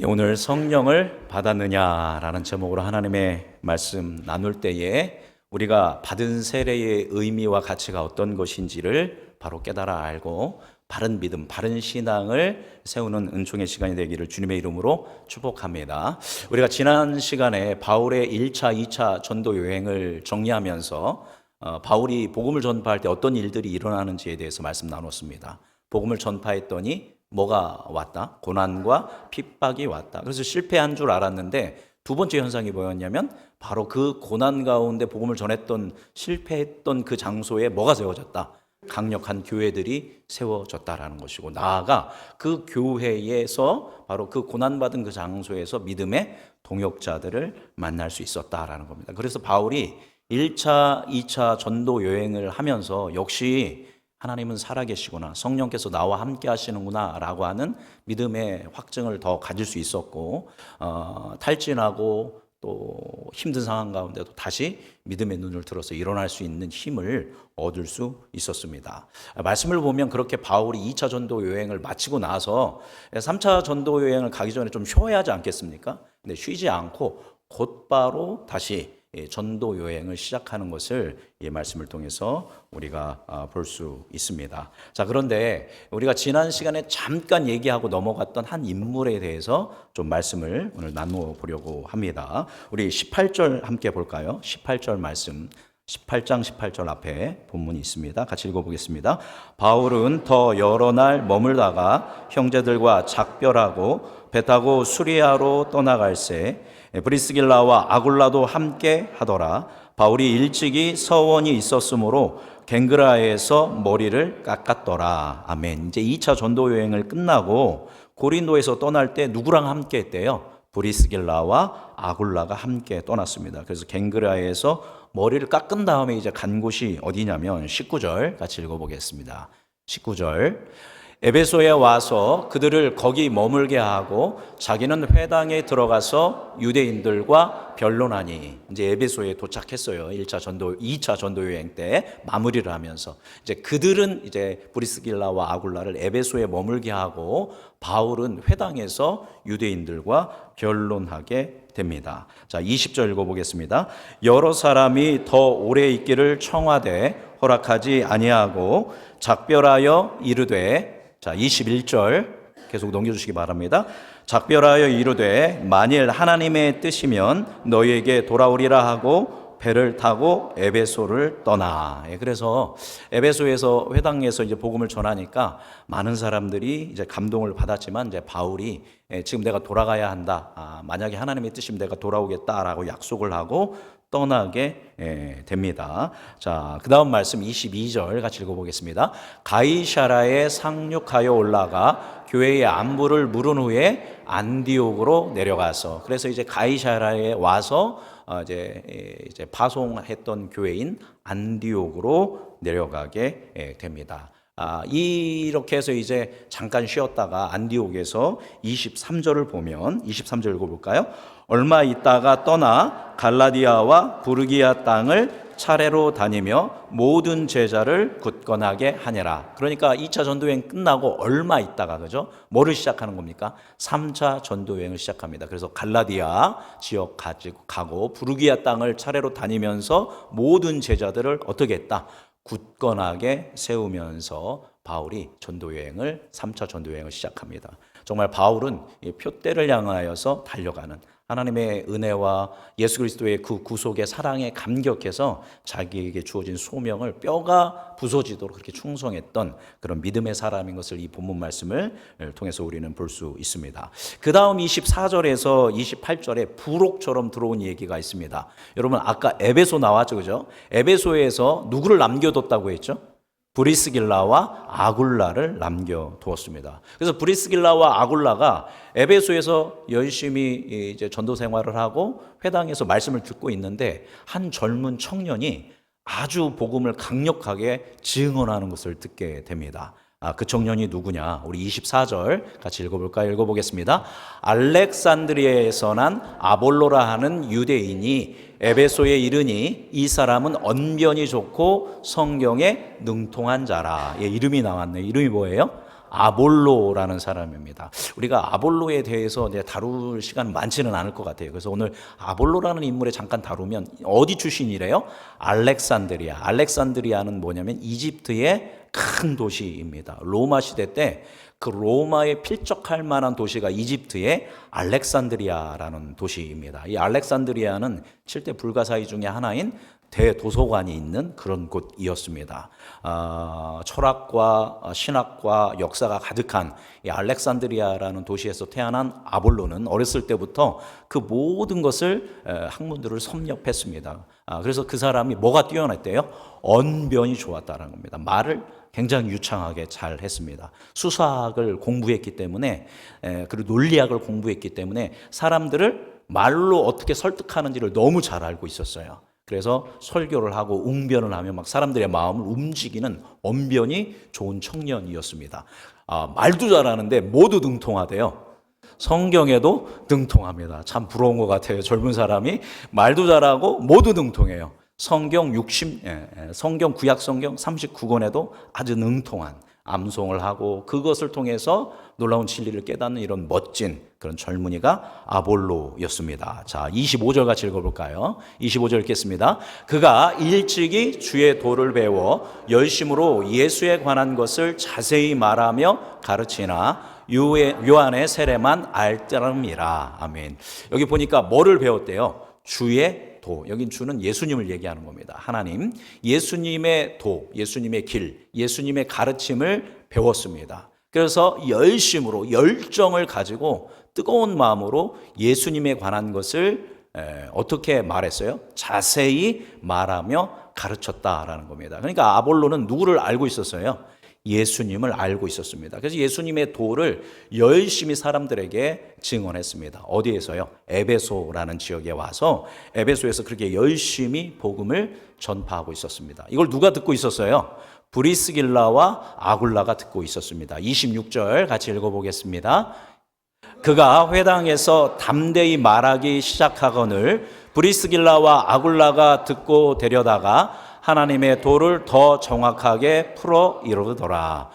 예, 오늘 성령을 받았느냐라는 제목으로 하나님의 말씀 나눌 때에 우리가 받은 세례의 의미와 가치가 어떤 것인지를 바로 깨달아 알고 바른 믿음, 바른 신앙을 세우는 은총의 시간이 되기를 주님의 이름으로 축복합니다. 우리가 지난 시간에 바울의 1차, 2차 전도 여행을 정리하면서 바울이 복음을 전파할 때 어떤 일들이 일어나는지에 대해서 말씀 나눴습니다. 복음을 전파했더니 뭐가 왔다? 고난과 핍박이 왔다. 그래서 실패한 줄 알았는데 두 번째 현상이 뭐였냐면 바로 그 고난 가운데 복음을 전했던 실패했던 그 장소에 뭐가 세워졌다? 강력한 교회들이 세워졌다라는 것이고, 나아가 그 교회에서 바로 그 고난받은 그 장소에서 믿음의 동역자들을 만날 수 있었다라는 겁니다. 그래서 바울이 1차, 2차 전도 여행을 하면서 역시 하나님은 살아계시구나, 성령께서 나와 함께 하시는구나 라고 하는 믿음의 확증을 더 가질 수 있었고, 탈진하고 또 힘든 상황 가운데도 다시 믿음의 눈을 들어서 일어날 수 있는 힘을 얻을 수 있었습니다. 말씀을 보면 그렇게 바울이 2차 전도 여행을 마치고 나서 3차 전도 여행을 가기 전에 좀 쉬어야 하지 않겠습니까? 근데 쉬지 않고 곧바로 다시 전도 여행을 시작하는 것을 이 말씀을 통해서 우리가 볼 수 있습니다. 자, 그런데 우리가 지난 시간에 잠깐 얘기하고 넘어갔던 한 인물에 대해서 좀 말씀을 오늘 나누어 보려고 합니다. 우리 18절 함께 볼까요? 18절 말씀, 18장 18절 앞에 본문이 있습니다. 같이 읽어보겠습니다. 바울은 더 여러 날 머물다가 형제들과 작별하고 배 타고 수리아로 떠나갈새 브리스길라와 아굴라도 함께 하더라. 바울이 일찍이 서원이 있었으므로 갱그라에서 머리를 깎았더라. 아멘. 이제 2차 전도 여행을 끝나고 고린도에서 떠날 때 누구랑 함께 했대요? 브리스길라와 아굴라가 함께 떠났습니다. 그래서 갱그라에서 머리를 깎은 다음에 이제 간 곳이 어디냐면 19절 같이 읽어보겠습니다. 19절. 에베소에 와서 그들을 거기 머물게 하고 자기는 회당에 들어가서 유대인들과 변론하니, 이제 에베소에 도착했어요. 1차 전도, 2차 전도 여행 때 마무리를 하면서 이제 그들은 이제 브리스길라와 아굴라를 에베소에 머물게 하고 바울은 회당에서 유대인들과 변론하게 됩니다. 자, 20절 읽어보겠습니다. 여러 사람이 더 오래 있기를 청하되 허락하지 아니하고 작별하여 이르되, 자, 21절 계속 넘겨주시기 바랍니다. 작별하여 이르되 만일 하나님의 뜻이면 너희에게 돌아오리라 하고 배를 타고 에베소를 떠나. 그래서 에베소에서 회당에서 이제 복음을 전하니까 많은 사람들이 이제 감동을 받았지만 이제 바울이 지금 내가 돌아가야 한다. 만약에 하나님의 뜻이면 내가 돌아오겠다라고 약속을 하고 떠나게 됩니다. 자, 그 다음 말씀 22절 같이 읽어보겠습니다. 가이사라에 상륙하여 올라가 교회의 안부를 물은 후에 안디옥으로 내려가서, 그래서 이제 가이사라에 와서 이제 파송했던 교회인 안디옥으로 내려가게 됩니다. 이렇게 해서 이제 잠깐 쉬었다가 안디옥에서 23절을 보면, 23절 읽어볼까요? 얼마 있다가 떠나 갈라디아와 부르기아 땅을 차례로 다니며 모든 제자를 굳건하게 하니라. 그러니까 2차 전도여행 끝나고 얼마 있다가, 그죠? 뭐를 시작하는 겁니까? 3차 전도여행을 시작합니다. 그래서 갈라디아 지역 가고 부르기아 땅을 차례로 다니면서 모든 제자들을 어떻게 했다? 굳건하게 세우면서 바울이 전도여행을, 3차 전도여행을 시작합니다. 정말 바울은 표대를 향하여서 달려가는 하나님의 은혜와 예수 그리스도의 그 구속의 사랑에 감격해서 자기에게 주어진 소명을 뼈가 부서지도록 그렇게 충성했던 그런 믿음의 사람인 것을 이 본문 말씀을 통해서 우리는 볼 수 있습니다. 그 다음 24절에서 28절에 부록처럼 들어온 얘기가 있습니다. 여러분, 아까 에베소 나왔죠, 그죠? 에베소에서 누구를 남겨뒀다고 했죠? 브리스길라와 아굴라를 남겨두었습니다. 그래서 브리스길라와 아굴라가 에베소에서 열심히 이제 전도 생활을 하고 회당에서 말씀을 듣고 있는데 한 젊은 청년이 아주 복음을 강력하게 증언하는 것을 듣게 됩니다. 그 청년이 누구냐? 우리 24절 같이 읽어볼까요? 읽어보겠습니다. 알렉산드리아에서 난 아볼로라 하는 유대인이 에베소에 이르니 이 사람은 언변이 좋고 성경에 능통한 자라. 이름이 나왔네요. 이름이 뭐예요? 아볼로라는 사람입니다. 우리가 아볼로에 대해서 이제 다룰 시간 많지는 않을 것 같아요. 그래서 오늘 아볼로라는 인물에 잠깐 다루면 어디 출신이래요? 알렉산드리아. 알렉산드리아는 뭐냐면 이집트의 큰 도시입니다. 로마 시대 때 그 로마에 필적할 만한 도시가 이집트의 알렉산드리아라는 도시입니다. 이 알렉산드리아는 7대 불가사의 중에 하나인 대도서관이 있는 그런 곳이었습니다. 철학과 신학과 역사가 가득한 이 알렉산드리아라는 도시에서 태어난 아볼로는 어렸을 때부터 그 모든 것을 학문들을 섭렵했습니다. 그래서 그 사람이 뭐가 뛰어났대요? 언변이 좋았다는 겁니다. 말을 굉장히 유창하게 잘 했습니다. 수사학을 공부했기 때문에 그리고 논리학을 공부했기 때문에 사람들을 말로 어떻게 설득하는지를 너무 잘 알고 있었어요. 그래서 설교를 하고 웅변을 하며 막 사람들의 마음을 움직이는 언변이 좋은 청년이었습니다. 말도 잘하는데 모두 능통하대요. 성경에도 능통합니다. 참 부러운 것 같아요. 젊은 사람이 말도 잘하고 모두 능통해요. 성경 구약 성경 39권에도 아주 능통한 암송을 하고 그것을 통해서 놀라운 진리를 깨닫는 이런 멋진 그런 젊은이가 아볼로였습니다. 자, 25절 같이 읽어볼까요? 25절 읽겠습니다. 그가 일찍이 주의 도를 배워 열심으로 예수에 관한 것을 자세히 말하며 가르치나 요한의 세례만 알따름이라. 아멘. 여기 보니까 뭐를 배웠대요? 주의 도. 여긴 주는 예수님을 얘기하는 겁니다. 하나님, 예수님의 도, 예수님의 길, 예수님의 가르침을 배웠습니다. 그래서 열심으로 열정을 가지고 뜨거운 마음으로 예수님에 관한 것을 어떻게 말했어요? 자세히 말하며 가르쳤다라는 겁니다. 그러니까 아볼로는 누구를 알고 있었어요? 예수님을 알고 있었습니다. 그래서 예수님의 도를 열심히 사람들에게 증언했습니다. 어디에서요? 에베소라는 지역에 와서 에베소에서 그렇게 열심히 복음을 전파하고 있었습니다. 이걸 누가 듣고 있었어요? 브리스길라와 아굴라가 듣고 있었습니다. 26절 같이 읽어보겠습니다. 그가 회당에서 담대히 말하기 시작하거늘 브리스길라와 아굴라가 듣고 데려다가 하나님의 도를 더 정확하게 풀어 이루더라.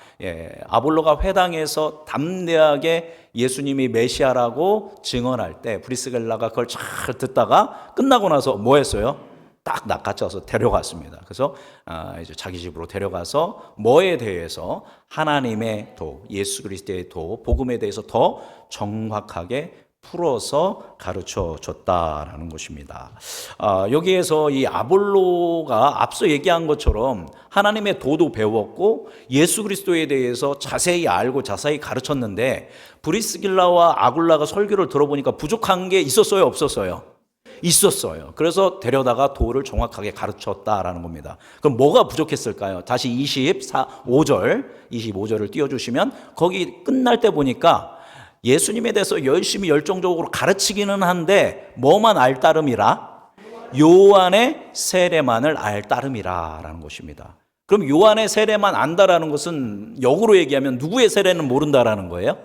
아볼로가 회당에서 담대하게 예수님이 메시아라고 증언할 때 브리스길라가 그걸 잘 듣다가 끝나고 나서 뭐 했어요? 딱 낚아쳐서 데려갔습니다. 그래서 이제 자기 집으로 데려가서 뭐에 대해서 하나님의 도, 예수 그리스도의 도, 복음에 대해서 더 정확하게 풀어서 가르쳐 줬다라는 것입니다. 여기에서 이 아볼로가 앞서 얘기한 것처럼 하나님의 도도 배웠고 예수 그리스도에 대해서 자세히 알고 자세히 가르쳤는데 브리스길라와 아굴라가 설교를 들어보니까 부족한 게 있었어요, 없었어요? 있었어요. 그래서 데려다가 도를 정확하게 가르쳤다라는 겁니다. 그럼 뭐가 부족했을까요? 다시 25절을 띄워주시면 거기 끝날 때 보니까 예수님에 대해서 열심히 열정적으로 가르치기는 한데 뭐만 알따름이라? 요한의 세례만을 알따름이라 라는 것입니다. 그럼 요한의 세례만 안다라는 것은 역으로 얘기하면 누구의 세례는 모른다라는 거예요?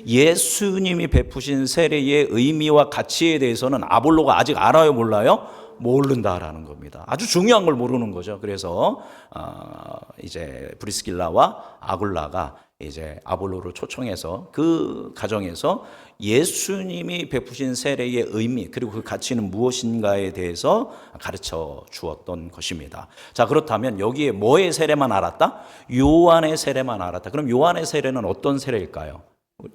예수님이 베푸신 세례의 의미와 가치에 대해서는 아볼로가 아직 알아요, 몰라요? 모른다라는 겁니다. 아주 중요한 걸 모르는 거죠. 그래서 이제 브리스길라와 아굴라가 이제 아볼로를 초청해서 그 가정에서 예수님이 베푸신 세례의 의미 그리고 그 가치는 무엇인가에 대해서 가르쳐 주었던 것입니다. 자, 그렇다면 여기에 뭐의 세례만 알았다? 요한의 세례만 알았다. 그럼 요한의 세례는 어떤 세례일까요?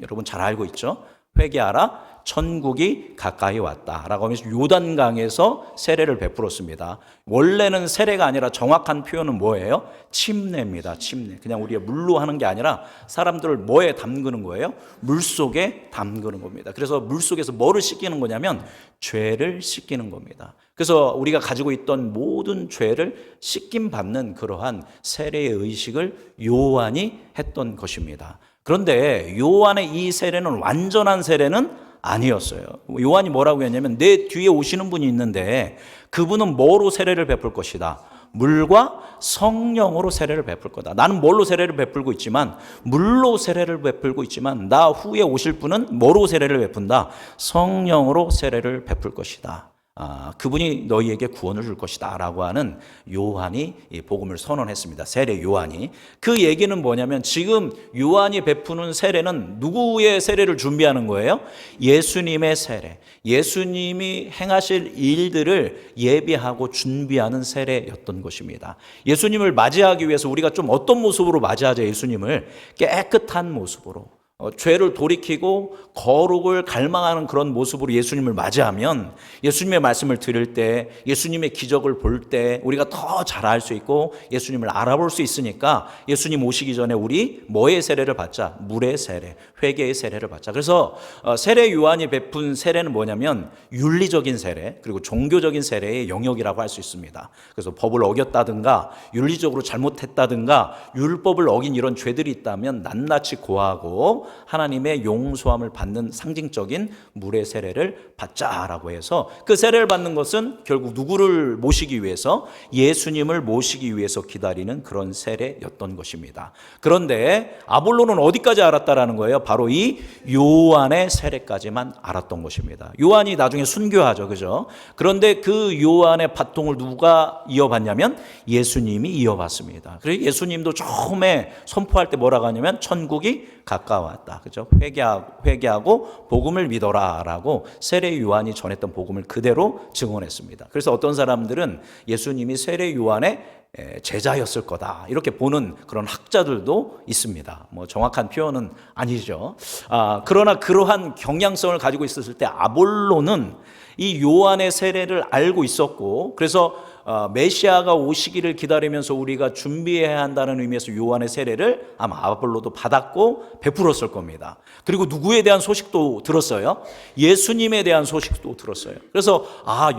여러분 잘 알고 있죠? 회개하라, 천국이 가까이 왔다라고 하면서 요단강에서 세례를 베풀었습니다. 원래는 세례가 아니라 정확한 표현은 뭐예요? 침례입니다. 침례. 그냥 우리가 물로 하는 게 아니라 사람들을 뭐에 담그는 거예요? 물 속에 담그는 겁니다. 그래서 물 속에서 뭐를 씻기는 거냐면 죄를 씻기는 겁니다. 그래서 우리가 가지고 있던 모든 죄를 씻김 받는 그러한 세례의 의식을 요한이 했던 것입니다. 그런데 요한의 이 세례는 완전한 세례는 아니었어요. 요한이 뭐라고 했냐면 내 뒤에 오시는 분이 있는데 그분은 뭐로 세례를 베풀 것이다? 물과 성령으로 세례를 베풀 거다. 나는 뭘로 세례를 베풀고 있지만 물로 세례를 베풀고 있지만 나 후에 오실 분은 뭐로 세례를 베푼다? 성령으로 세례를 베풀 것이다. 그분이 너희에게 구원을 줄 것이다 라고 하는 요한이 이 복음을 선언했습니다. 세례 요한이. 그 얘기는 뭐냐면 지금 요한이 베푸는 세례는 누구의 세례를 준비하는 거예요? 예수님의 세례. 예수님이 행하실 일들을 예비하고 준비하는 세례였던 것입니다. 예수님을 맞이하기 위해서 우리가 좀 어떤 모습으로 맞이하자. 예수님을 깨끗한 모습으로, 죄를 돌이키고 거룩을 갈망하는 그런 모습으로 예수님을 맞이하면 예수님의 말씀을 들을 때, 예수님의 기적을 볼 때 우리가 더 잘 알 수 있고 예수님을 알아볼 수 있으니까 예수님 오시기 전에 우리 뭐의 세례를 받자? 물의 세례, 회개의 세례를 받자. 그래서 세례 요한이 베푼 세례는 뭐냐면 윤리적인 세례, 그리고 종교적인 세례의 영역이라고 할 수 있습니다. 그래서 법을 어겼다든가 윤리적으로 잘못했다든가 율법을 어긴 이런 죄들이 있다면 낱낱이 고하고 하나님의 용서함을 받는 상징적인 물의 세례를 받자라고 해서, 그 세례를 받는 것은 결국 누구를 모시기 위해서? 예수님을 모시기 위해서 기다리는 그런 세례였던 것입니다. 그런데 아볼로는 어디까지 알았다라는 거예요? 바로 이 요한의 세례까지만 알았던 것입니다. 요한이 나중에 순교하죠, 그죠? 그런데 그 요한의 바통을 누가 이어받냐면 예수님이 이어받습니다. 그래서 예수님도 처음에 선포할 때 뭐라고 하냐면 천국이 가까웠다, 그죠? 회개하고 복음을 믿어라라고 세례 요한이 전했던 복음을 그대로 증언했습니다. 그래서 어떤 사람들은 예수님이 세례 요한의 제자였을 거다 이렇게 보는 그런 학자들도 있습니다. 뭐 정확한 표현은 아니죠. 그러나 그러한 경향성을 가지고 있었을 때 아볼로는 이 요한의 세례를 알고 있었고, 그래서 메시아가 오시기를 기다리면서 우리가 준비해야 한다는 의미에서 요한의 세례를 아마 아볼로도 받았고 베풀었을 겁니다. 그리고 누구에 대한 소식도 들었어요? 예수님에 대한 소식도 들었어요. 그래서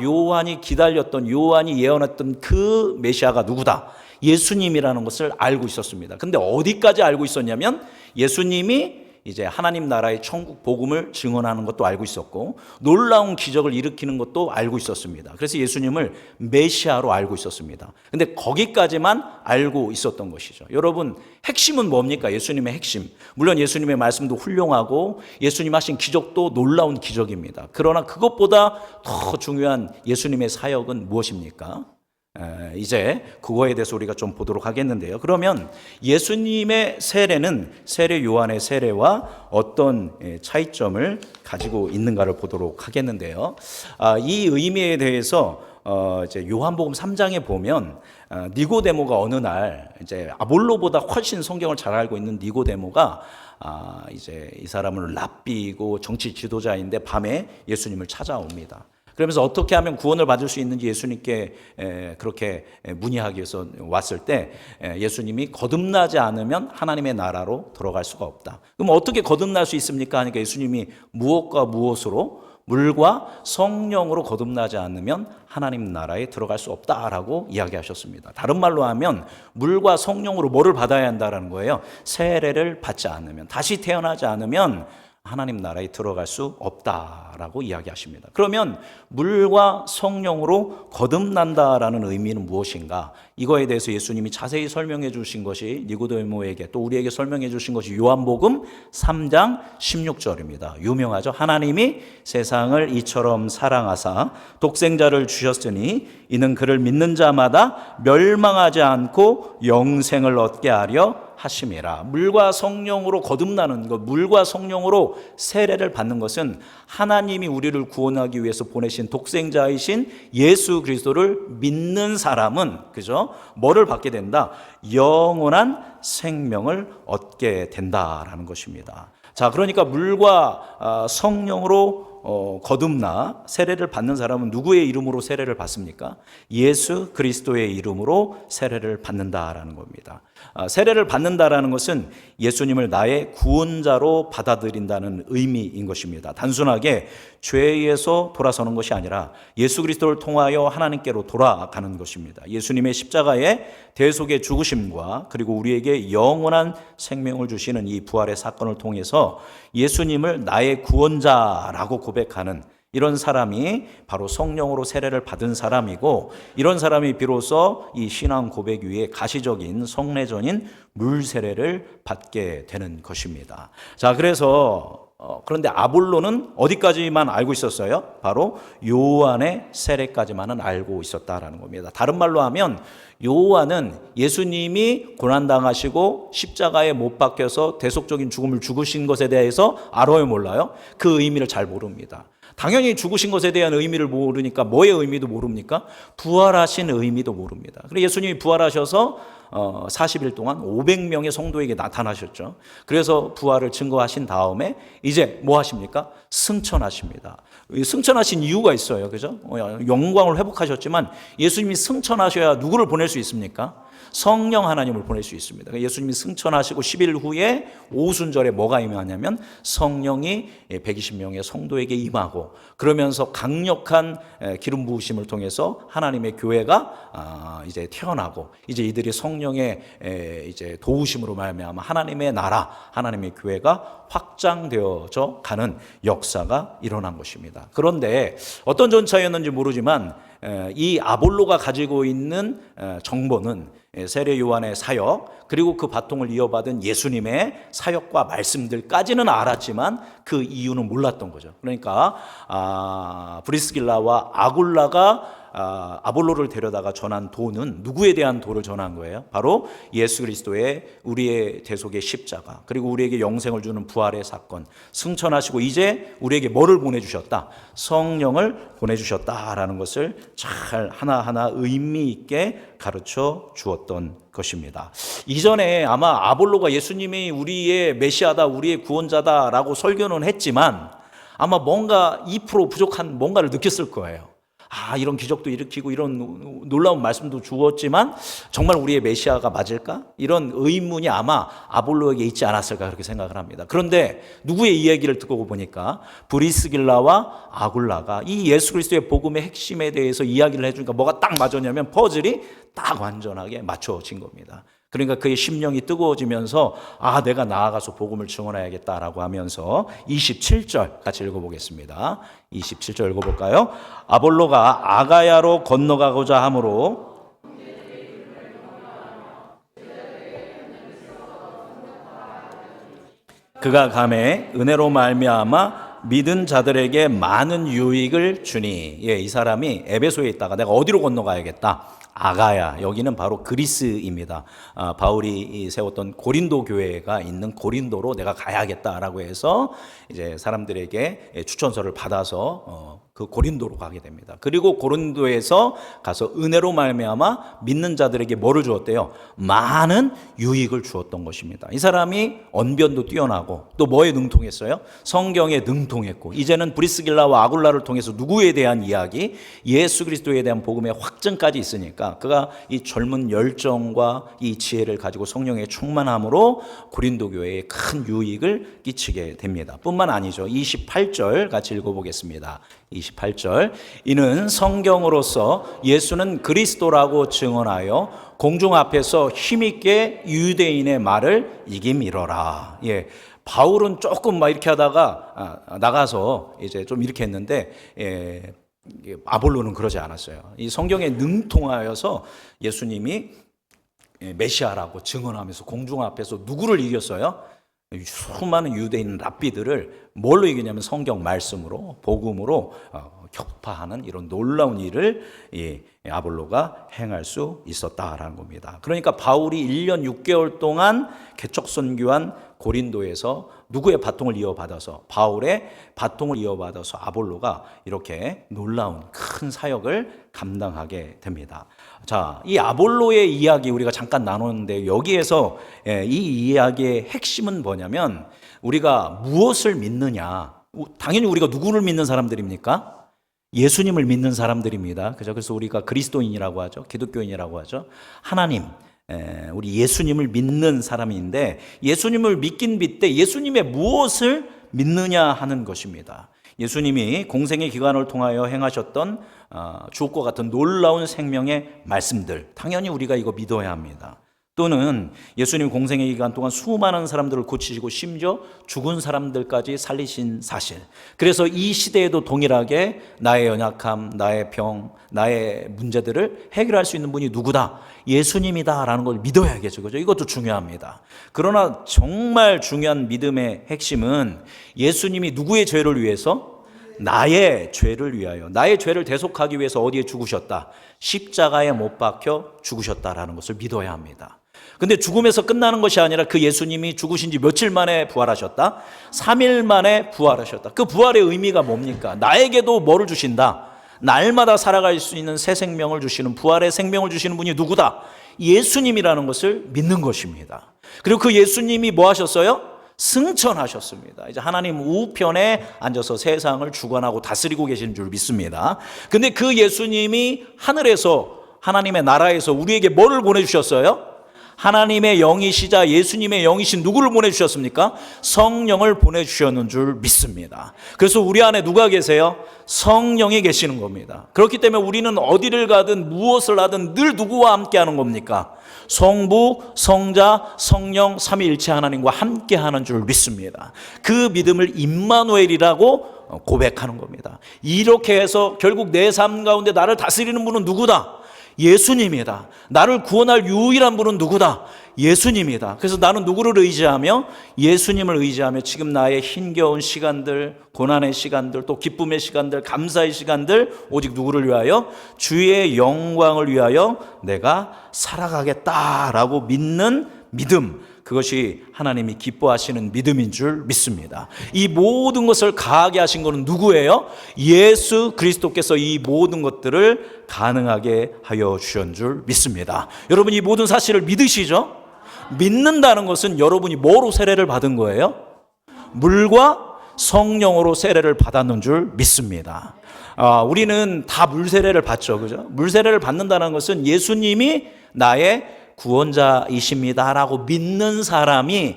요한이 기다렸던, 요한이 예언했던 그 메시아가 누구다? 예수님이라는 것을 알고 있었습니다. 근데 어디까지 알고 있었냐면 예수님이 이제 하나님 나라의 천국 복음을 증언하는 것도 알고 있었고 놀라운 기적을 일으키는 것도 알고 있었습니다. 그래서 예수님을 메시아로 알고 있었습니다. 근데 거기까지만 알고 있었던 것이죠. 여러분, 핵심은 뭡니까? 예수님의 핵심. 물론 예수님의 말씀도 훌륭하고 예수님 하신 기적도 놀라운 기적입니다. 그러나 그것보다 더 중요한 예수님의 사역은 무엇입니까? 이제 그거에 대해서 우리가 좀 보도록 하겠는데요. 그러면 예수님의 세례는 세례 요한의 세례와 어떤 차이점을 가지고 있는가를 보도록 하겠는데요. 이 의미에 대해서 이제 요한복음 3장에 보면 니고데모가 어느 날 이제 아볼로보다 훨씬 성경을 잘 알고 있는 니고데모가 이제 이 사람은 랍비이고 정치 지도자인데 밤에 예수님을 찾아옵니다. 그러면서 어떻게 하면 구원을 받을 수 있는지 예수님께 그렇게 문의하기 위해서 왔을 때 예수님이 거듭나지 않으면 하나님의 나라로 들어갈 수가 없다. 그럼 어떻게 거듭날 수 있습니까? 하니까 예수님이 무엇과 무엇으로? 물과 성령으로 거듭나지 않으면 하나님 나라에 들어갈 수 없다라고 이야기하셨습니다. 다른 말로 하면 물과 성령으로 뭐를 받아야 한다는 거예요? 세례를 받지 않으면, 다시 태어나지 않으면 하나님 나라에 들어갈 수 없다라고 이야기하십니다. 그러면 물과 성령으로 거듭난다라는 의미는 무엇인가? 이거에 대해서 예수님이 자세히 설명해 주신 것이 니고데모에게 또 우리에게 설명해 주신 것이 요한복음 3장 16절입니다. 유명하죠. 하나님이 세상을 이처럼 사랑하사 독생자를 주셨으니 이는 그를 믿는 자마다 멸망하지 않고 영생을 얻게 하려 하심이라. 물과 성령으로 거듭나는 것, 물과 성령으로 세례를 받는 것은 하나님이 우리를 구원하기 위해서 보내신 독생자이신 예수 그리스도를 믿는 사람은, 그죠? 뭐를 받게 된다? 영원한 생명을 얻게 된다라는 것입니다. 자, 그러니까 물과 성령으로 거듭나 세례를 받는 사람은 누구의 이름으로 세례를 받습니까? 예수 그리스도의 이름으로 세례를 받는다라는 겁니다. 세례를 받는다라는 것은 예수님을 나의 구원자로 받아들인다는 의미인 것입니다. 단순하게 죄에서 돌아서는 것이 아니라 예수 그리스도를 통하여 하나님께로 돌아가는 것입니다. 예수님의 십자가의 대속의 죽으심과 그리고 우리에게 영원한 생명을 주시는 이 부활의 사건을 통해서 예수님을 나의 구원자라고 고백하는 이런 사람이 바로 성령으로 세례를 받은 사람이고, 이런 사람이 비로소 이 신앙 고백 위에 가시적인 성례전인 물 세례를 받게 되는 것입니다. 자, 그래서 그런데 아볼로는 어디까지만 알고 있었어요? 바로 요한의 세례까지만은 알고 있었다라는 겁니다. 다른 말로 하면 요한은 예수님이 고난당하시고 십자가에 못 박혀서 대속적인 죽음을 죽으신 것에 대해서 알아요, 몰라요? 그 의미를 잘 모릅니다. 당연히 죽으신 것에 대한 의미를 모르니까 뭐의 의미도 모릅니까? 부활하신 의미도 모릅니다. 그리고 예수님이 부활하셔서 40일 동안 500명의 성도에게 나타나셨죠. 그래서 부활을 증거하신 다음에 이제 뭐 하십니까? 승천하십니다. 승천하신 이유가 있어요. 그죠? 영광을 회복하셨지만 예수님이 승천하셔야 누구를 보낼 수 있습니까? 성령 하나님을 보낼 수 있습니다. 예수님이 승천하시고 10일 후에 오순절에 뭐가 임하냐면 성령이 120명의 성도에게 임하고, 그러면서 강력한 기름 부으심을 통해서 하나님의 교회가 이제 태어나고, 이제 이들이 성령의 이제 도우심으로 말미암아 하나님의 나라, 하나님의 교회가 확장되어져 가는 역사가 일어난 것입니다. 그런데 어떤 전차였는지 모르지만 이 아볼로가 가지고 있는 정보는 세례 요한의 사역, 그리고 그 바통을 이어받은 예수님의 사역과 말씀들까지는 알았지만 그 이유는 몰랐던 거죠. 그러니까 브리스길라와 아굴라가 아볼로를 데려다가 전한 도는 누구에 대한 도를 전한 거예요? 바로 예수 그리스도의 우리의 대속의 십자가, 그리고 우리에게 영생을 주는 부활의 사건, 승천하시고 이제 우리에게 뭐를 보내주셨다? 성령을 보내주셨다라는 것을 잘 하나하나 의미 있게 가르쳐 주었던 것입니다. 이전에 아마 아볼로가 예수님이 우리의 메시아다, 우리의 구원자다라고 설교는 했지만 아마 뭔가 2% 부족한 뭔가를 느꼈을 거예요. 이런 기적도 일으키고 이런 놀라운 말씀도 주었지만 정말 우리의 메시아가 맞을까? 이런 의문이 아마 아볼로에게 있지 않았을까 그렇게 생각을 합니다. 그런데 누구의 이야기를 듣고 보니까 브리스길라와 아굴라가 이 예수 그리스도의 복음의 핵심에 대해서 이야기를 해주니까 뭐가 딱 맞았냐면 퍼즐이 딱 완전하게 맞춰진 겁니다. 그러니까 그의 심령이 뜨거워지면서 내가 나아가서 복음을 증언해야겠다라고 하면서 27절 같이 읽어보겠습니다. 27절 읽어볼까요? 아볼로가 아가야로 건너가고자 하므로 그가 감에 은혜로 말미암아 믿은 자들에게 많은 유익을 주니. 이 사람이 에베소에 있다가 내가 어디로 건너가야겠다? 아가야, 여기는 바로 그리스입니다. 바울이 세웠던 고린도 교회가 있는 고린도로 내가 가야겠다라고 해서 이제 사람들에게 추천서를 받아서 그 고린도로 가게 됩니다. 그리고 고린도에서 가서 은혜로 말미암아 믿는 자들에게 뭐를 주었대요? 많은 유익을 주었던 것입니다. 이 사람이 언변도 뛰어나고 또 뭐에 능통했어요? 성경에 능통했고, 이제는 브리스길라와 아굴라를 통해서 누구에 대한 이야기? 예수 그리스도에 대한 복음의 확증까지 있으니까 그가 이 젊은 열정과 이 지혜를 가지고 성령의 충만함으로 고린도 교회에 큰 유익을 끼치게 됩니다. 뿐만 아니죠. 28절 같이 읽어보겠습니다. 28절, 이는 성경으로서 예수는 그리스도라고 증언하여 공중 앞에서 힘있게 유대인의 말을 이김이러라. 바울은 조금 막 이렇게 하다가 나가서 이제 좀 이렇게 했는데 아볼로는 그러지 않았어요. 이 성경에 능통하여서 예수님이 메시아라고 증언하면서 공중 앞에서 누구를 이겼어요? 수많은 유대인 랍비들을 뭘로 이기냐면 성경 말씀으로, 복음으로 격파하는 이런 놀라운 일을 아볼로가 행할 수 있었다라는 겁니다. 그러니까 바울이 1년 6개월 동안 개척 선교한 고린도에서 누구의 바통을 이어받아서, 바울의 바통을 이어받아서 아볼로가 이렇게 놀라운 큰 사역을 감당하게 됩니다. 자, 이 아볼로의 이야기 우리가 잠깐 나눴는데 여기에서 이 이야기의 핵심은 뭐냐면 우리가 무엇을 믿느냐. 당연히 우리가 누구를 믿는 사람들입니까? 예수님을 믿는 사람들입니다. 그래서 우리가 그리스도인이라고 하죠. 기독교인이라고 하죠. 하나님, 우리 예수님을 믿는 사람인데 예수님을 믿긴 믿되 예수님의 무엇을 믿느냐 하는 것입니다. 예수님이 공생의 기간을 통하여 행하셨던 주옥과 같은 놀라운 생명의 말씀들, 당연히 우리가 이거 믿어야 합니다. 또는 예수님 공생의 기간 동안 수많은 사람들을 고치시고 심지어 죽은 사람들까지 살리신 사실. 그래서 이 시대에도 동일하게 나의 연약함, 나의 병, 나의 문제들을 해결할 수 있는 분이 누구다? 예수님이다라는 걸 믿어야겠죠. 그죠? 이것도 중요합니다. 그러나 정말 중요한 믿음의 핵심은 예수님이 누구의 죄를 위해서? 나의 죄를 위하여, 나의 죄를 대속하기 위해서 어디에 죽으셨다? 십자가에 못 박혀 죽으셨다라는 것을 믿어야 합니다. 근데 죽음에서 끝나는 것이 아니라 그 예수님이 죽으신 지 며칠 만에 부활하셨다? 3일 만에 부활하셨다. 그 부활의 의미가 뭡니까? 나에게도 뭐를 주신다? 날마다 살아갈 수 있는 새 생명을 주시는, 부활의 생명을 주시는 분이 누구다? 예수님이라는 것을 믿는 것입니다. 그리고 그 예수님이 뭐 하셨어요? 승천하셨습니다. 이제 하나님 우편에 앉아서 세상을 주관하고 다스리고 계시는 줄 믿습니다. 근데 그 예수님이 하늘에서, 하나님의 나라에서 우리에게 뭐를 보내주셨어요? 하나님의 영이시자 예수님의 영이신 누구를 보내주셨습니까? 성령을 보내주셨는 줄 믿습니다. 그래서 우리 안에 누가 계세요? 성령이 계시는 겁니다. 그렇기 때문에 우리는 어디를 가든 무엇을 하든 늘 누구와 함께 하는 겁니까? 성부, 성자, 성령, 삼위일체 하나님과 함께 하는 줄 믿습니다. 그 믿음을 임마누엘이라고 고백하는 겁니다. 이렇게 해서 결국 내 삶 가운데 나를 다스리는 분은 누구다? 예수님이다. 나를 구원할 유일한 분은 누구다? 예수님이다. 그래서 나는 누구를 의지하며? 예수님을 의지하며 지금 나의 힘겨운 시간들, 고난의 시간들, 또 기쁨의 시간들, 감사의 시간들 오직 누구를 위하여? 주의 영광을 위하여 내가 살아가겠다라고 믿는 믿음, 그것이 하나님이 기뻐하시는 믿음인 줄 믿습니다. 이 모든 것을 가하게 하신 것은 누구예요? 예수 그리스도께서 이 모든 것들을 가능하게 하여 주신 줄 믿습니다. 여러분 이 모든 사실을 믿으시죠? 믿는다는 것은 여러분이 뭐로 세례를 받은 거예요? 물과 성령으로 세례를 받았는 줄 믿습니다. 우리는 다 물세례를 받죠. 그죠? 물세례를 받는다는 것은 예수님이 나의 구원자이십니다라고 믿는 사람이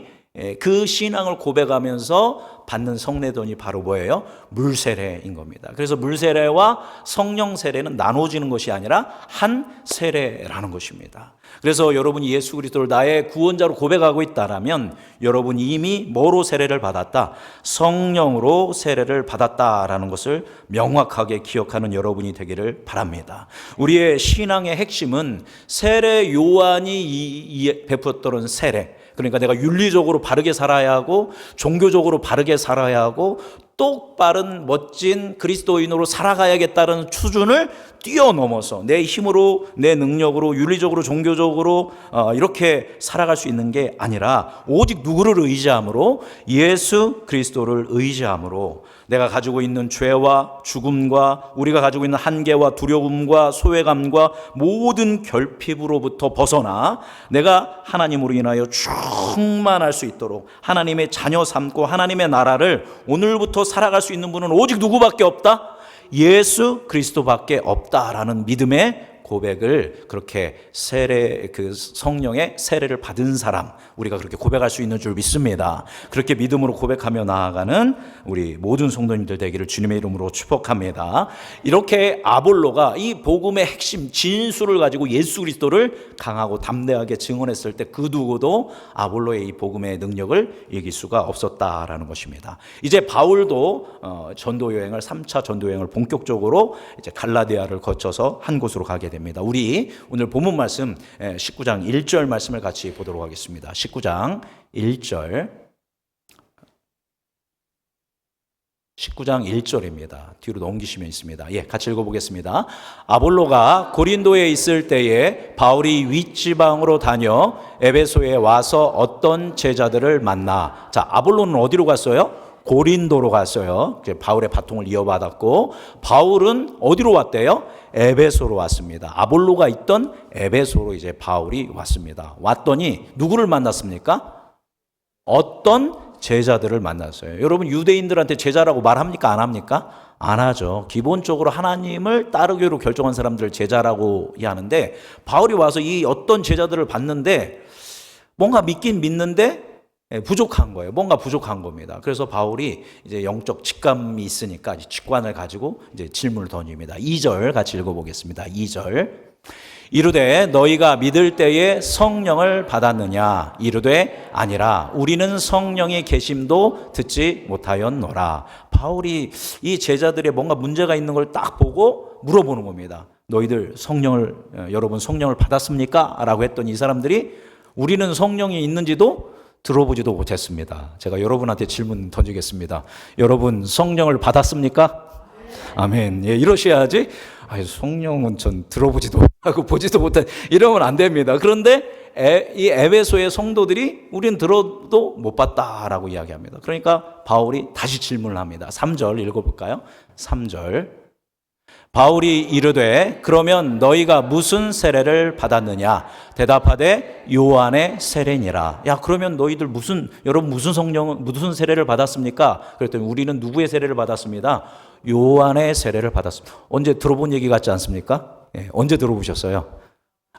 그 신앙을 고백하면서 받는 성례돈이 바로 뭐예요? 물세례인 겁니다. 그래서 물세례와 성령 세례는 나눠지는 것이 아니라 한 세례라는 것입니다. 그래서 여러분이 예수 그리스도를 나의 구원자로 고백하고 있다라면 여러분이 이미 뭐로 세례를 받았다? 성령으로 세례를 받았다라는 것을 명확하게 기억하는 여러분이 되기를 바랍니다. 우리의 신앙의 핵심은 세례 요한이 베풀었던 세례, 그러니까 내가 윤리적으로 바르게 살아야 하고 종교적으로 바르게 살아야 하고 똑바른 멋진 그리스도인으로 살아가야겠다는 수준을 뛰어넘어서 내 힘으로 내 능력으로 윤리적으로 종교적으로 이렇게 살아갈 수 있는 게 아니라 오직 누구를 의지함으로? 예수 그리스도를 의지함으로 내가 가지고 있는 죄와 죽음과 우리가 가지고 있는 한계와 두려움과 소외감과 모든 결핍으로부터 벗어나 내가 하나님으로 인하여 충만할 수 있도록 하나님의 자녀 삼고 하나님의 나라를 오늘부터 살아갈 수 있는 분은 오직 누구밖에 없다? 예수 그리스도밖에 없다라는 믿음의 고백을 그렇게 성령의 세례를 받은 사람, 우리가 그렇게 고백할 수 있는 줄 믿습니다. 그렇게 믿음으로 고백하며 나아가는 우리 모든 성도님들 되기를 주님의 이름으로 축복합니다. 이렇게 아볼로가 이 복음의 핵심 진수를 가지고 예수 그리스도를 강하고 담대하게 증언했을 때 그 누구도 아볼로의 이 복음의 능력을 이길 수가 없었다라는 것입니다. 이제 바울도 전도 여행을 3차 전도 여행을 본격적으로 이제 갈라디아를 거쳐서 한 곳으로 가게 됩니다. 우리 오늘 본문 말씀 19장 1절 말씀을 같이 보도록 하겠습니다. 19장 1절 19장 1절입니다. 뒤로 넘기시면 있습니다. 같이 읽어보겠습니다. 아볼로가 고린도에 있을 때에 바울이 윗지방으로 다녀 에베소에 와서 어떤 제자들을 만나. 자, 아볼로는 어디로 갔어요? 고린도로 갔어요. 바울의 바통을 이어받았고 바울은 어디로 왔대요? 에베소로 왔습니다. 아볼로가 있던 에베소로 이제 바울이 왔습니다. 왔더니 누구를 만났습니까? 어떤 제자들을 만났어요. 여러분 유대인들한테 제자라고 말합니까? 안 합니까? 안 하죠. 기본적으로 하나님을 따르기로 결정한 사람들을 제자라고 하는데 바울이 와서 이 어떤 제자들을 봤는데 뭔가 믿긴 믿는데 부족한 거예요. 뭔가 부족한 겁니다. 그래서 바울이 이제 영적 직감이 있으니까 직관을 가지고 이제 질문을 던집니다. 2절 같이 읽어보겠습니다. 2절. 이르되 너희가 믿을 때에 성령을 받았느냐? 이르되 아니라 우리는 성령의 계심도 듣지 못하였노라. 바울이 이 제자들의 뭔가 문제가 있는 걸 딱 보고 물어보는 겁니다. 너희들 여러분 성령을 받았습니까? 라고 했더니 이 사람들이 우리는 성령이 있는지도 들어보지도 못했습니다. 제가 여러분한테 질문 던지겠습니다. 여러분 성령을 받았습니까? 아멘. 예, 이러셔야지. 성령은 전 들어보지도 못하고 보지도 못한, 이러면 안 됩니다. 그런데 이 에베소의 성도들이 우린 들어도 못 봤다라고 이야기합니다. 그러니까 바울이 다시 질문을 합니다. 3절 읽어볼까요? 3절. 바울이 이르되 그러면 너희가 무슨 세례를 받았느냐? 대답하되 요한의 세례니라. 야, 그러면 너희들 여러분 무슨 세례를 받았습니까? 그랬더니 우리는 누구의 세례를 받았습니다? 요한의 세례를 받았습니다. 언제 들어본 얘기 같지 않습니까? 예, 언제 들어보셨어요?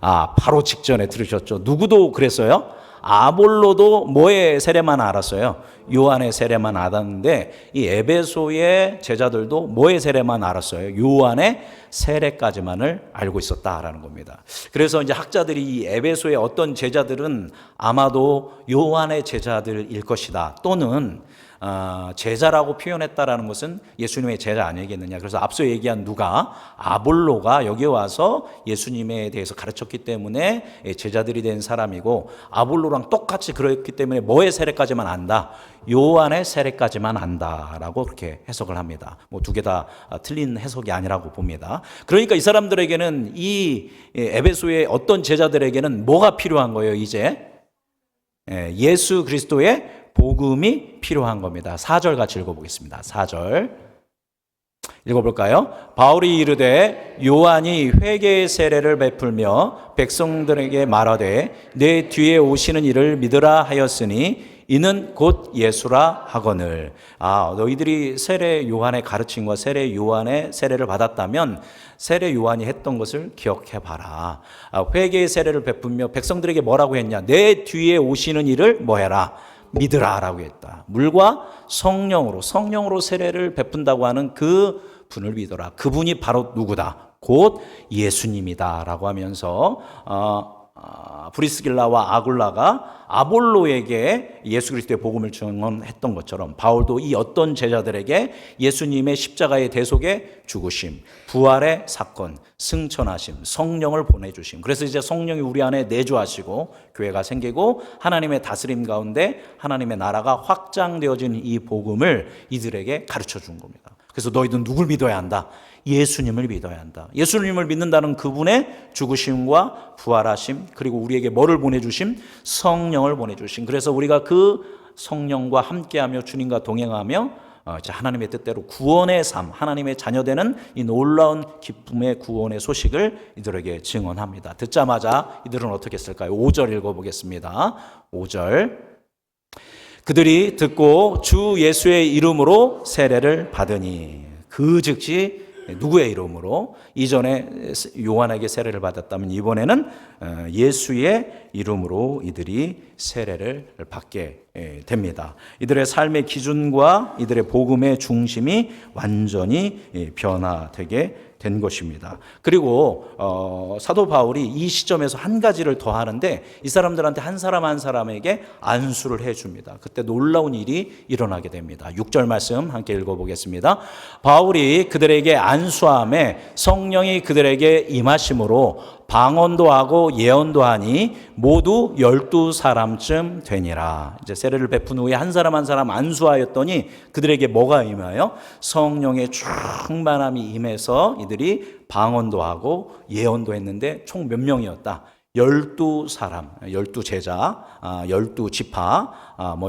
바로 직전에 들으셨죠. 누구도 그랬어요? 아볼로도 뭐의 세례만 알았어요? 요한의 세례만 알았는데 이 에베소의 제자들도 뭐의 세례만 알았어요? 요한의 세례까지만을 알고 있었다라는 겁니다. 그래서 이제 학자들이 이 에베소의 어떤 제자들은 아마도 요한의 제자들일 것이다, 또는 제자라고 표현했다라는 것은 예수님의 제자 아니겠느냐. 그래서 앞서 얘기한 아볼로가 여기 와서 예수님에 대해서 가르쳤기 때문에 제자들이 된 사람이고, 아볼로랑 똑같이 그렇기 때문에 뭐의 세례까지만 안다? 요한의 세례까지만 안다라고 그렇게 해석을 합니다. 두 개 다 틀린 해석이 아니라고 봅니다. 그러니까 이 사람들에게는, 이 에베소의 어떤 제자들에게는 뭐가 필요한 거예요? 이제 예수 그리스도의 복음이 필요한 겁니다. 4절 같이 읽어보겠습니다. 4절 읽어볼까요? 바울이 이르되 요한이 회개의 세례를 베풀며 백성들에게 말하되 내 뒤에 오시는 이를 믿으라 하였으니 이는 곧 예수라 하거늘. 너희들이 세례 요한의 가르침과 세례 요한의 세례를 받았다면 세례 요한이 했던 것을 기억해봐라. 회개의 세례를 베풀며 백성들에게 뭐라고 했냐? 내 뒤에 오시는 이를 뭐해라? 믿으라 라고 했다. 물과 성령으로 세례를 베푼다고 하는 그 분을 믿어라. 그분이 바로 누구다? 곧 예수님이다 라고 하면서 브리스길라와 아굴라가 아볼로에게 예수 그리스도의 복음을 증언했던 것처럼 바울도 이 어떤 제자들에게 예수님의 십자가의 대속의 죽으심, 부활의 사건, 승천하심, 성령을 보내주심. 그래서 이제 성령이 우리 안에 내주하시고 교회가 생기고 하나님의 다스림 가운데 하나님의 나라가 확장되어진 이 복음을 이들에게 가르쳐 준 겁니다. 그래서 너희들은 누굴 믿어야 한다? 예수님을 믿어야 한다. 예수님을 믿는다는 그분의 죽으심과 부활하심, 그리고 우리에게 뭐를 보내주심? 성령을 보내주심. 그래서 우리가 그 성령과 함께하며 주님과 동행하며 하나님의 뜻대로 구원의 삶, 하나님의 자녀되는 이 놀라운 기쁨의 구원의 소식을 이들에게 증언합니다. 듣자마자 이들은 어떻게 했을까요? 5절 읽어보겠습니다. 5절. 그들이 듣고 주 예수의 이름으로 세례를 받으니, 그 즉시 누구의 이름으로? 이전에 요한에게 세례를 받았다면 이번에는 예수의 이름으로 이들이 세례를 받게 됩니다. 이들의 삶의 기준과 이들의 복음의 중심이 완전히 변화되게 된 것입니다. 그리고 사도 바울이 이 시점에서 한 가지를 더 하는데, 이 사람들한테 한 사람 한 사람에게 안수를 해줍니다. 그때 놀라운 일이 일어나게 됩니다. 6절 말씀 함께 읽어보겠습니다. 바울이 그들에게 안수함에 성령이 그들에게 임하심으로 방언도 하고 예언도 하니 모두 12사람쯤 되니라. 이제 세례를 베푼 후에 한 사람 한 사람 안수하였더니 그들에게 뭐가 임하여? 성령의 충만함이 임해서 이들이 방언도 하고 예언도 했는데 총 몇 명이었다? 12사람, 12제자, 12지파,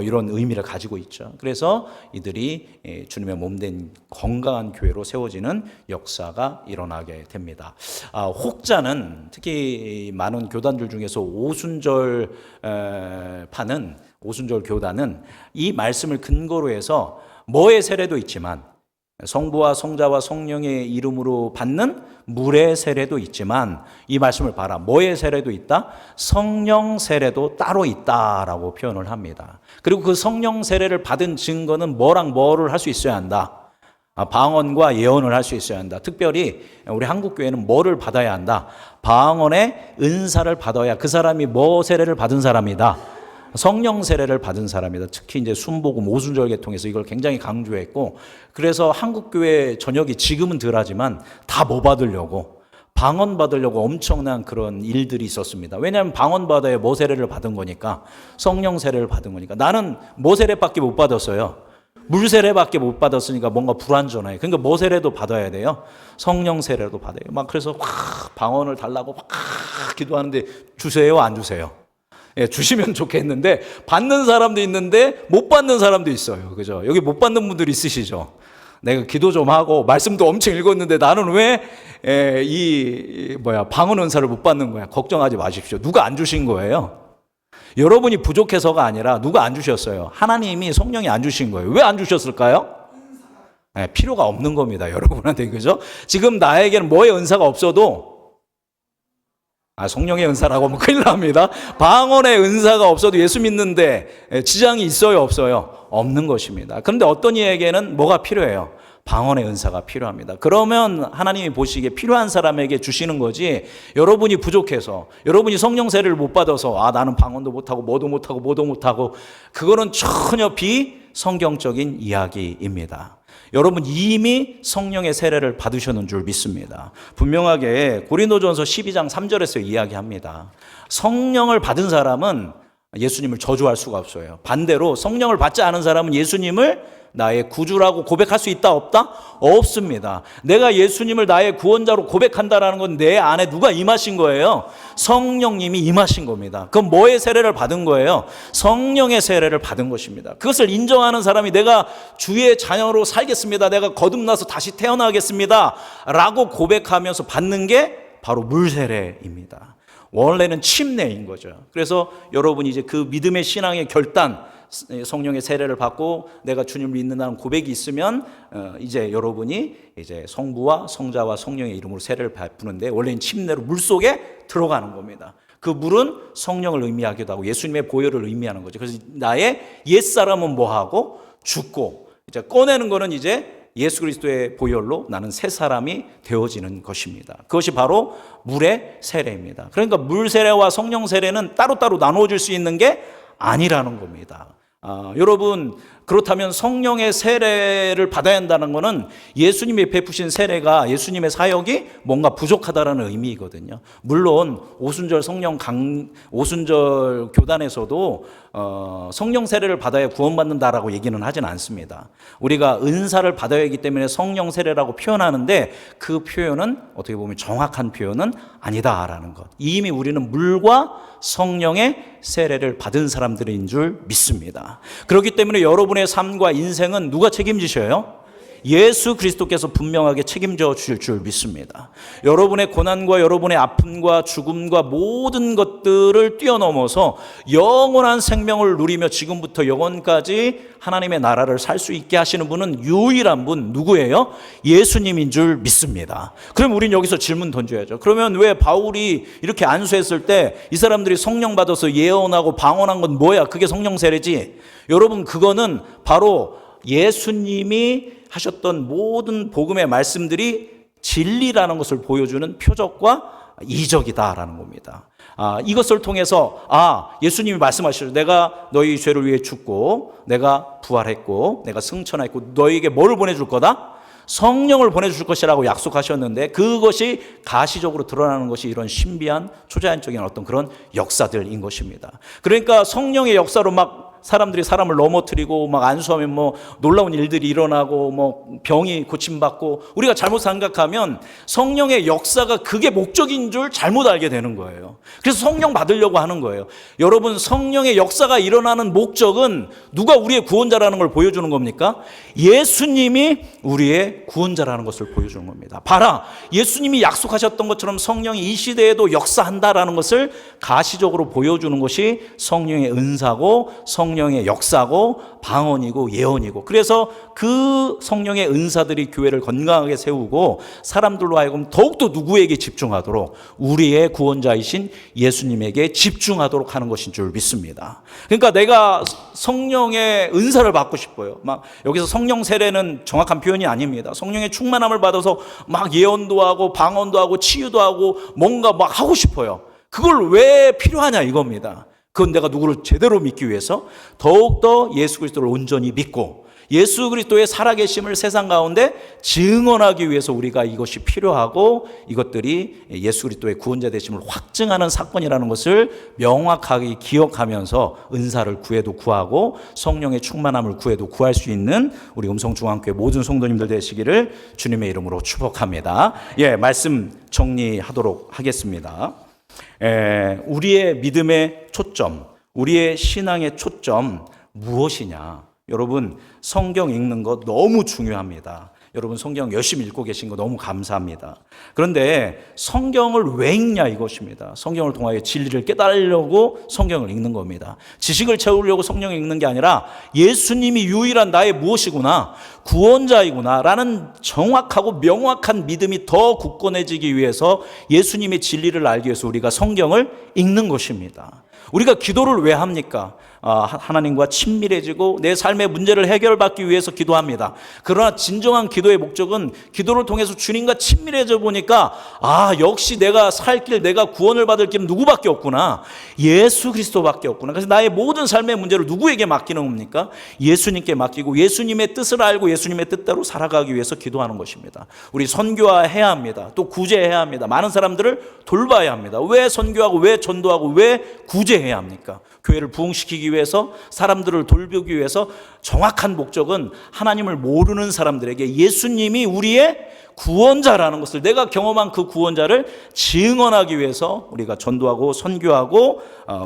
이런 의미를 가지고 있죠. 그래서 이들이 주님의 몸된 건강한 교회로 세워지는 역사가 일어나게 됩니다. 혹자는, 특히 많은 교단들 중에서 오순절 교단은 이 말씀을 근거로 해서 뭐의 세례도 있지만, 성부와 성자와 성령의 이름으로 받는 물의 세례도 있지만, 이 말씀을 봐라. 뭐의 세례도 있다? 성령 세례도 따로 있다라고 표현을 합니다. 그리고 그 성령 세례를 받은 증거는 뭐랑 뭐를 할 수 있어야 한다? 방언과 예언을 할 수 있어야 한다. 특별히 우리 한국교회는 뭐를 받아야 한다? 방언의 은사를 받아야 그 사람이 뭐 세례를 받은 사람이다. 성령 세례를 받은 사람이다. 특히 이제 순복음 오순절 계통에서 이걸 굉장히 강조했고, 그래서 한국교회 전역이 지금은 덜하지만 다 뭐 받으려고? 방언 받으려고 엄청난 그런 일들이 있었습니다. 왜냐하면 방언 받아야 뭐 세례를 받은 거니까, 성령 세례를 받은 거니까. 나는 뭐 세례밖에 못 받았어요. 물 세례밖에 못 받았으니까 뭔가 불완전해. 그러니까 뭐 세례도 받아야 돼요. 성령 세례도 받아요. 막 그래서 방언을 달라고 막 기도하는데 주세요, 안 주세요? 예, 주시면 좋겠는데 받는 사람도 있는데 못 받는 사람도 있어요. 그죠? 여기 못 받는 분들 있으시죠? 내가 기도 좀 하고 말씀도 엄청 읽었는데 나는 왜 방언 은사를 못 받는 거야? 걱정하지 마십시오. 누가 안 주신 거예요? 여러분이 부족해서가 아니라 누가 안 주셨어요? 하나님이, 성령이 안 주신 거예요. 왜 안 주셨을까요? 네, 필요가 없는 겁니다, 여러분한테. 그죠? 지금 나에게는 뭐의 은사가 없어도, 성령의 은사라고 하면 큰일 납니다. 방언의 은사가 없어도 예수 믿는데 지장이 있어요, 없어요? 없는 것입니다. 그런데 어떤 이에게는 뭐가 필요해요? 방언의 은사가 필요합니다. 그러면 하나님이 보시기에 필요한 사람에게 주시는 거지, 여러분이 부족해서, 여러분이 성령 세례를 못 받아서 나는 방언도 못하고 뭐도 못하고 그거는 전혀 비성경적인 이야기입니다. 여러분 이미 성령의 세례를 받으셨는 줄 믿습니다. 분명하게 고린도전서 12장 3절에서 이야기합니다. 성령을 받은 사람은 예수님을 저주할 수가 없어요. 반대로 성령을 받지 않은 사람은 예수님을 나의 구주라고 고백할 수 있다, 없다? 없습니다. 내가 예수님을 나의 구원자로 고백한다라는 건 내 안에 누가 임하신 거예요? 성령님이 임하신 겁니다. 그럼 뭐의 세례를 받은 거예요? 성령의 세례를 받은 것입니다. 그것을 인정하는 사람이 내가 주의 자녀로 살겠습니다, 내가 거듭나서 다시 태어나겠습니다 라고 고백하면서 받는 게 바로 물세례입니다. 원래는 침례인 거죠. 그래서 여러분이 이제 그 믿음의 신앙의 결단, 성령의 세례를 받고 내가 주님을 믿는다는 고백이 있으면 이제 여러분이 이제 성부와 성자와 성령의 이름으로 세례를 베푸는데, 원래는 침례로 물속에 들어가는 겁니다. 그 물은 성령을 의미하기도 하고 예수님의 보혈을 의미하는 거죠. 그래서 나의 옛사람은 뭐하고 죽고, 이제 꺼내는 거는 이제 예수 그리스도의 보혈로 나는 새 사람이 되어지는 것입니다. 그것이 바로 물의 세례입니다. 그러니까 물 세례와 성령 세례는 따로따로 나누어질 수 있는 게 아니라는 겁니다. 여러분, 그렇다면 성령의 세례를 받아야 한다는 것은 예수님이 베푸신 세례가, 예수님의 사역이 뭔가 부족하다는 의미거든요. 물론 오순절 오순절 교단에서도 성령 세례를 받아야 구원받는다라고 얘기는 하진 않습니다. 우리가 은사를 받아야 하기 때문에 성령 세례라고 표현하는데 그 표현은 어떻게 보면 정확한 표현은 아니다라는 것. 이미 우리는 물과 성령의 세례를 받은 사람들인 줄 믿습니다. 그렇기 때문에 여러분의 삶과 인생은 누가 책임지셔요? 예수 그리스도께서 분명하게 책임져 주실 줄 믿습니다. 여러분의 고난과 여러분의 아픔과 죽음과 모든 것들을 뛰어넘어서 영원한 생명을 누리며 지금부터 영원까지 하나님의 나라를 살 수 있게 하시는 분은 유일한 분, 누구예요? 예수님인 줄 믿습니다. 그럼 우린 여기서 질문 던져야죠. 그러면 왜 바울이 이렇게 안수했을 때 이 사람들이 성령 받아서 예언하고 방언한 건 뭐야? 그게 성령 세례지. 여러분, 그거는 바로 예수님이 하셨던 모든 복음의 말씀들이 진리라는 것을 보여주는 표적과 이적이다라는 겁니다. 이것을 통해서 예수님이 말씀하시죠. 내가 너희 죄를 위해 죽고 내가 부활했고 내가 승천했고 너희에게 뭐를 보내줄 거다? 성령을 보내줄 것이라고 약속하셨는데, 그것이 가시적으로 드러나는 것이 이런 신비한 초자연적인 어떤 그런 역사들인 것입니다. 그러니까 성령의 역사로 막 사람들이 사람을 넘어뜨리고 막 안수하면 뭐 놀라운 일들이 일어나고 뭐 병이 고침받고, 우리가 잘못 생각하면 성령의 역사가 그게 목적인 줄 잘못 알게 되는 거예요. 그래서 성령 받으려고 하는 거예요. 여러분, 성령의 역사가 일어나는 목적은 누가 우리의 구원자라는 걸 보여주는 겁니까? 예수님이 우리의 구원자라는 것을 보여주는 겁니다. 봐라, 예수님이 약속하셨던 것처럼 성령이 이 시대에도 역사한다라는 것을 가시적으로 보여주는 것이 성령의 은사고 성령의 역사고 방언이고 예언이고, 그래서 그 성령의 은사들이 교회를 건강하게 세우고 사람들로 하여금 더욱더 누구에게 집중하도록, 우리의 구원자이신 예수님에게 집중하도록 하는 것인 줄 믿습니다. 그러니까 내가 성령의 은사를 받고 싶어요. 막 여기서 성령 세례는 정확한 표현이 아닙니다. 성령의 충만함을 받아서 막 예언도 하고 방언도 하고 치유도 하고 뭔가 막 하고 싶어요. 그걸 왜 필요하냐 이겁니다. 그건 내가 누구를 제대로 믿기 위해서 더욱더 예수 그리스도를 온전히 믿고 예수 그리스도의 살아계심을 세상 가운데 증언하기 위해서 우리가 이것이 필요하고, 이것들이 예수 그리스도의 구원자 되심을 확증하는 사건이라는 것을 명확하게 기억하면서 은사를 구해도 구하고 성령의 충만함을 구해도 구할 수 있는 우리 음성중앙교회 모든 성도님들 되시기를 주님의 이름으로 축복합니다. 말씀 정리하도록 하겠습니다. 우리의 믿음의 초점, 우리의 신앙의 초점 무엇이냐? 여러분, 성경 읽는 거 너무 중요합니다. 여러분 성경 열심히 읽고 계신 거 너무 감사합니다. 그런데 성경을 왜 읽냐 이것입니다. 성경을 통하여 진리를 깨달으려고 성경을 읽는 겁니다. 지식을 채우려고 성경을 읽는 게 아니라 예수님이 유일한 나의 무엇이구나, 구원자이구나 라는 정확하고 명확한 믿음이 더 굳건해지기 위해서 예수님의 진리를 알기 위해서 우리가 성경을 읽는 것입니다. 우리가 기도를 왜 합니까? 하나님과 친밀해지고 내 삶의 문제를 해결받기 위해서 기도합니다. 그러나 진정한 기도의 목적은 기도를 통해서 주님과 친밀해져 보니까 역시 내가 살 길, 내가 구원을 받을 길은 누구밖에 없구나, 예수 그리스도밖에 없구나. 그래서 나의 모든 삶의 문제를 누구에게 맡기는 겁니까? 예수님께 맡기고 예수님의 뜻을 알고 예수님의 뜻대로 살아가기 위해서 기도하는 것입니다. 우리 선교해야 합니다. 또 구제해야 합니다. 많은 사람들을 돌봐야 합니다. 왜 선교하고 왜 전도하고 왜 구제해야 합니까? 교회를 부흥시키기 위해서, 사람들을 돌보기 위해서. 정확한 목적은 하나님을 모르는 사람들에게 예수님이 우리의 구원자라는 것을, 내가 경험한 그 구원자를 증언하기 위해서 우리가 전도하고 선교하고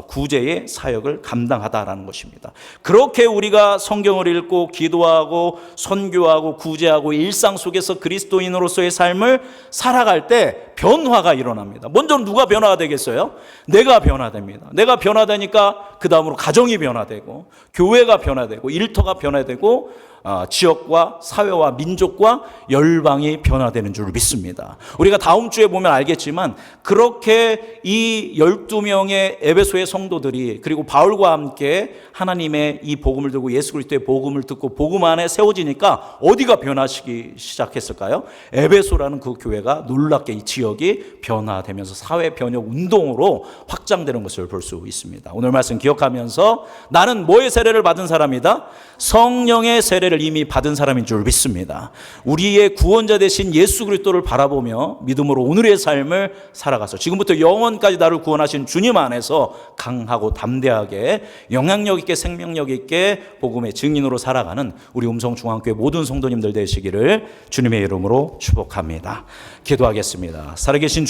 구제의 사역을 감당하다라는 것입니다. 그렇게 우리가 성경을 읽고 기도하고 선교하고 구제하고 일상 속에서 그리스도인으로서의 삶을 살아갈 때 변화가 일어납니다. 먼저 누가 변화가 되겠어요? 내가 변화됩니다. 내가 변화되니까 그 다음으로 가정이 변화되고 교회가 변화되고 일터가 변화되고 지역과 사회와 민족과 열방이 변화되는 줄 믿습니다. 우리가 다음 주에 보면 알겠지만 그렇게 이 12명의 에베소의 성도들이 그리고 바울과 함께 하나님의 이 복음을 들고 예수 그리스도의 복음을 듣고 복음 안에 세워지니까 어디가 변화시기 시작했을까요? 에베소라는 그 교회가 놀랍게 이 지역이 변화되면서 사회 변혁 운동으로 확장되는 것을 볼 수 있습니다. 오늘 말씀 기억하면서 나는 뭐의 세례를 받은 사람이다? 성령의 세례를 이미 받은 사람인 줄 믿습니다. 우리의 구원자 되신 예수 그리스도를 바라보며 믿음으로 오늘의 삶을 살아가서 지금부터 영원까지 나를 구원하신 주님 안에서 강하고 담대하게 영향력 있게 생명력 있게 복음의 증인으로 살아가는 우리 음성중앙교회 모든 성도님들 되시기를 주님의 이름으로 축복합니다. 기도하겠습니다. 살아계신